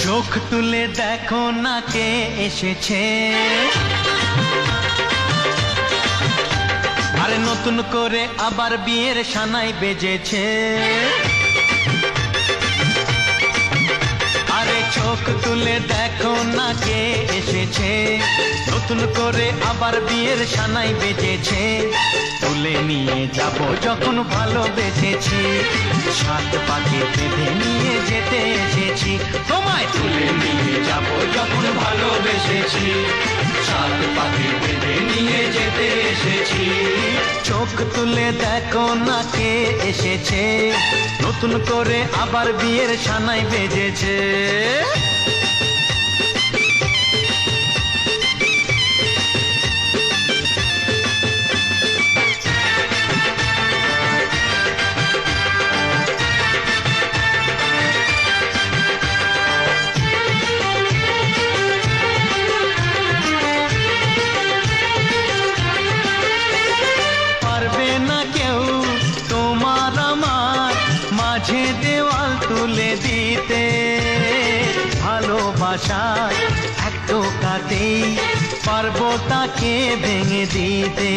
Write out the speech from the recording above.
চোখ তুলে দেখো না কে এসেছে, আরে নতুন করে আবার বিয়ের সানাই বেজেছে। আরে চোখ তুলে দেখো না কে এসেছে, নতুন করে আবার বিয়ের সানাই বেজেছে। তুলে নিয়ে যাব যখন ভালোবেসেছি, সাত পাকে বেঁধে নিয়ে যেতে এসেছি। তোমায় তুলে নিয়ে যাব যখন ভালোবেসেছি, সাত পাকে বেঁধে নিয়ে যেতে এসেছি। চোখ তুলে দেখো না কে এসেছে, নতুন করে আবার বিয়ের সানাই বেজেছে। পারবে না কেউ তোমার আমার মাঝে দেওয়াল তুলে দিতে, ভালোবাসায় এক টোকাতেই পারবো তাকে ভেঙে দিতে।